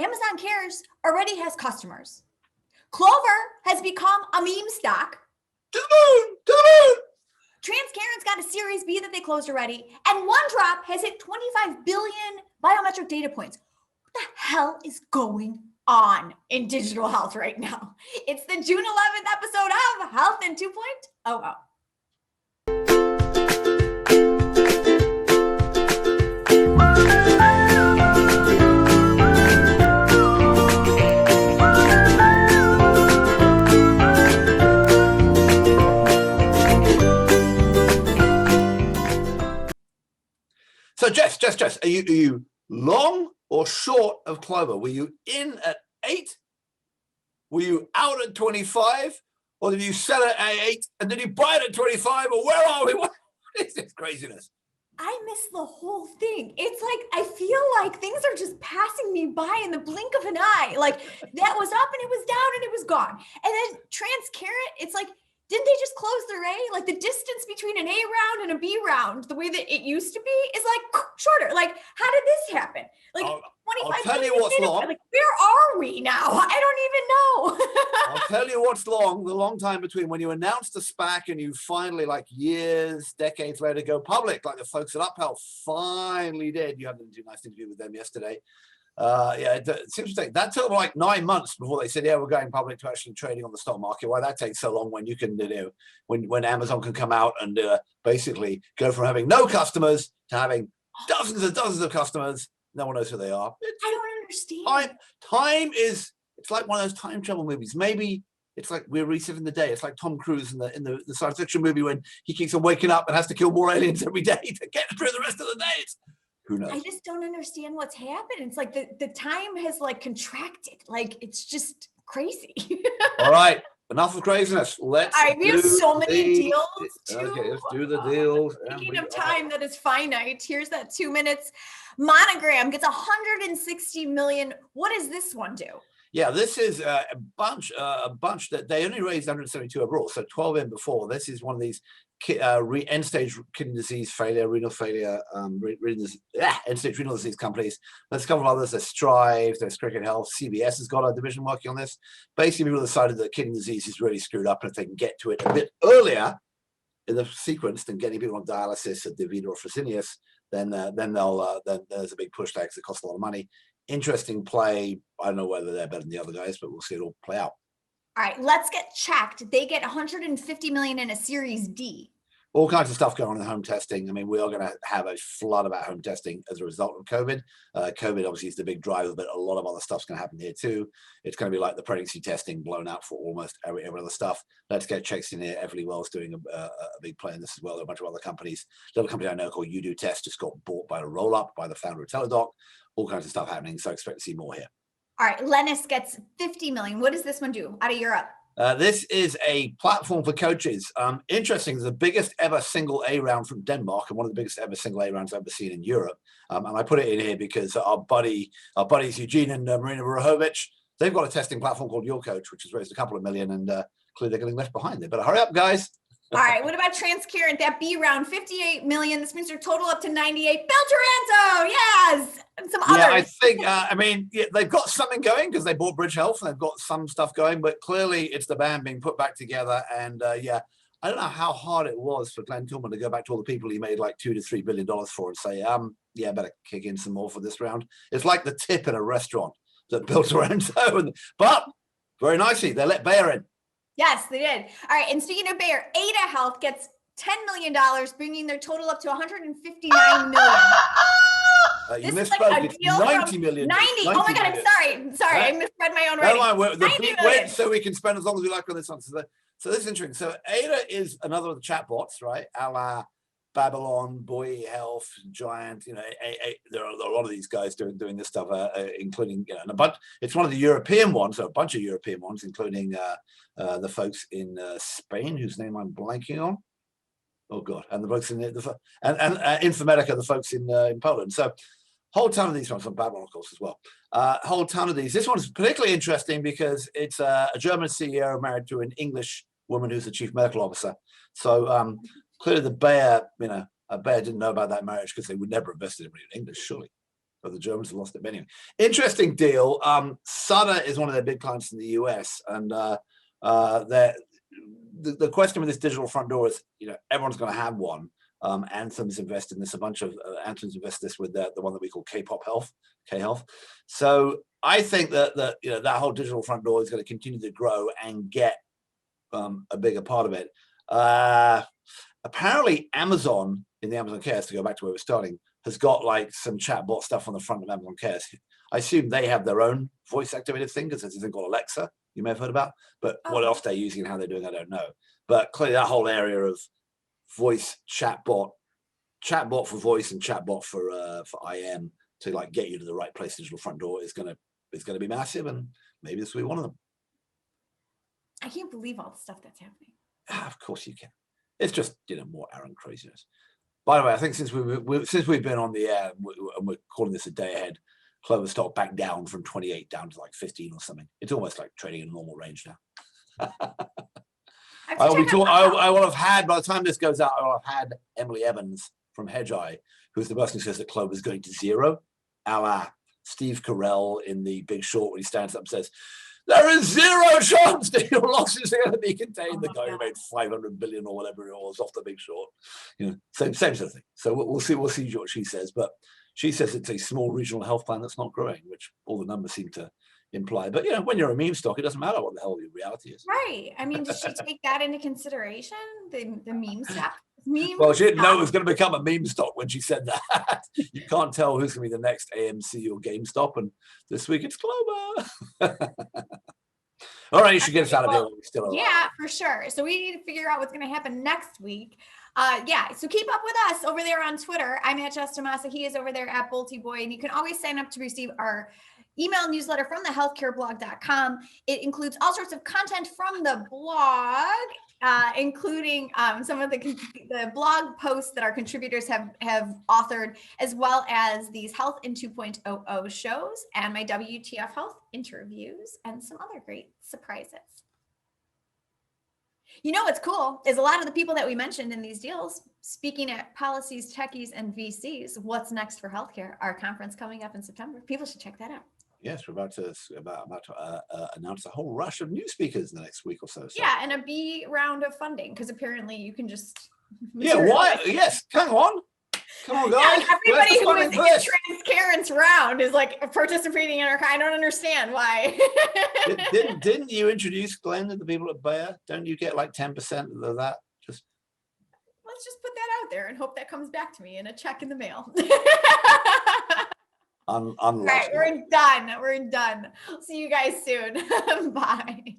Amazon Cares already has customers. Clover has become a meme stock. Transcarent's got a Series B that they closed already. And OneDrop has hit 25 billion biometric data points. What the hell is going on in digital health right now? It's the June 11th episode of Health in 2.0. So Jess, are you long or short of Clover? Were you in at 8? Were you out at 25? Or did you sell it at 8 and did you buy it at 25? Or where are we? What is this craziness? I missed the whole thing. It's like, I feel like things are just passing me by in the blink of an eye. Like that was up and it was down and it was gone. And then Transcarent, it's like, didn't they just close their A? Like the distance between an A round and a B round, the way that it used to be, is like shorter. Like, how did this happen? Like, I'll tell you what's long. Like, where are we now? I don't even know. I'll tell you what's long. The long time between when you announced the SPAC and you finally, like years, decades later, go public, like the folks at Upheld finally did. You had a nice interview with them yesterday. It seems to take that took like 9 months before they said, yeah, we're going public to actually trading on the stock market. Why that takes so long when you can, when Amazon can come out and basically go from having no customers to having dozens and dozens of customers. No one knows who they are. I don't understand. Time is, it's like one of those time travel movies. Maybe it's like we're resetting the day. It's like Tom Cruise in the science fiction movie when he keeps on waking up and has to kill more aliens every day to get through the rest of the day. Who knows? I just don't understand what's happened. It's like the time has like contracted. Like it's just crazy. All right, enough of craziness. We have so many deals too. Okay, let's do the deals. Speaking of time that is finite, here's that 2 minutes. Monogram gets 160 million. What does this one do? Yeah, this is a bunch that they only raised 172 overall, so 12 in before. This is one of these end-stage kidney disease failure, renal failure, end-stage renal disease companies. There's a couple of others. There's Strive, there's Cricket Health. CBS has got a division working on this. Basically, people decided that kidney disease is really screwed up, and if they can get to it a bit earlier in the sequence than getting people on dialysis at DaVita or Fresenius, then there's a big push tax that costs a lot of money. Interesting play. I don't know whether they're better than the other guys, but we'll see it all play out. All right, LetsGetChecked. They get 150 million in a Series D. All kinds of stuff going on in home testing. I mean, we are going to have a flood about home testing as a result of COVID. COVID obviously is the big driver, but a lot of other stuff's going to happen here too. It's going to be like the pregnancy testing blown out for almost every other stuff. LetsGetChecked in here. Everly Well's doing a big play in this as well. There are a bunch of other companies. A little company I know called You Do Test just got bought by a roll-up by the founder of Teladoc. All kinds of stuff happening, so I expect to see more here. All right, Lenus gets 50 million. What does this one do out of Europe? This is a platform for coaches. Interesting, the biggest ever single A round from Denmark and one of the biggest ever single A rounds I've ever seen in Europe. And I put it in here because our buddies Eugene and Marina Vrahovic, they've got a testing platform called Your Coach, which has raised a couple of million, and clearly they're getting left behind. They better hurry up, guys. All right, what about Transcarent? That B round, 58 million. This means their total up to 98. Bill Taranto, yes, and some others. Yeah, I think, they've got something going because they bought Bridge Health and they've got some stuff going, but clearly it's the band being put back together. And I don't know how hard it was for Glenn Tillman to go back to all the people he made like $2 to $3 billion for and say, better kick in some more for this round. It's like the tip in a restaurant that Bill Taranto, but very nicely, they let Bayer in. Yes, they did. All right, and speaking of Bayer, Ada Health gets $10 million, bringing their total up to 159 million. You misspoke. It's 90 million. 90. Oh my God, I'm sorry. Right. I misread my own writing. The beat went so we can spend as long as we like on this one. So this is interesting. So Ada is another of the chatbots, right? A la Babylon, Boy Health, Giant. There are a lot of these guys doing this stuff, including a bunch. It's one of the European ones, so a bunch of European ones, including the folks in Spain, whose name I'm blanking on. Oh God, and the folks in Informatica, the folks in Poland. So whole ton of these ones on Babylon, of course, as well. Whole ton of these. This one's particularly interesting because it's a German CEO married to an English woman who's the chief medical officer. So clearly the Bayer, Bayer didn't know about that marriage because they would never have invested in English, surely. But the Germans lost it anyway. Interesting deal. Sutter is one of their big clients in the US, and the question with this digital front door is, everyone's going to have one. Anthem's invested in this. A bunch of Anthem's invested this with the one that we call K-pop Health, K-Health. So I think that that whole digital front door is going to continue to grow and get a bigger part of it. Apparently, Amazon in the Amazon Cares, to go back to where we're starting, has got like some chatbot stuff on the front of Amazon Cares. I assume they have their own voice activated thing because there's a thing called Alexa you may have heard about. But what else they're using and how they're doing, I don't know. But clearly, that whole area of voice chatbot for voice and chatbot for IM to like get you to the right place, digital front door is gonna be massive, and maybe this will be one of them. I can't believe all the stuff that's happening. Of course you can. It's just more Aaron craziness. By the way, I think since we've been on the air and we're calling this a day ahead, Clover stock back down from 28 down to like 15 or something. It's almost like trading in a normal range now. I will have had, by the time this goes out, I will have had Emily Evans from Hedgeye, who's the person who says that Clover is going to zero, a la Steve Carell in The Big Short, when he stands up and says, there is zero chance that your losses are going to be contained. The guy who made 500 billion or whatever it was off The Big Short, same sort of thing. So we'll see what she says, but she says it's a small regional health plan that's not growing, which all the numbers seem to imply. But when you're a meme stock, it doesn't matter what the hell the reality is. Right. I mean, does she take that into consideration? The meme stock? Well, she didn't know it was going to become a meme stock when she said that. You can't tell who's going to be the next AMC or GameStop, and this week it's Clover. All right, you should get us out of here. Still alive. Yeah, for sure. So we need to figure out what's going to happen next week. So keep up with us over there on Twitter. I'm at Justin Massa. He is over there at Bolty Boy, and you can always sign up to receive our email newsletter from the healthcareblog.com. It includes all sorts of content from the blog, including some of the blog posts that our contributors have authored, as well as these Health in 2.0 shows and my WTF Health interviews and some other great surprises. What's cool is a lot of the people that we mentioned in these deals speaking at Policies, Techies, and VCs. What's next for healthcare? Our conference coming up in September. People should check that out. Yes, we're about to announce a whole rush of new speakers in the next week or so. Yeah, and a B round of funding, because apparently you can just. Yeah, why? Yes, come on, guys. Yeah, everybody who is in Transcarent's round is like participating in our. I don't understand why. Didn't you introduce Glenn to the people at Bayer? Don't you get like 10% of that? Let's just put that out there and hope that comes back to me in a check in the mail. All right, we're done. See you guys soon. Bye.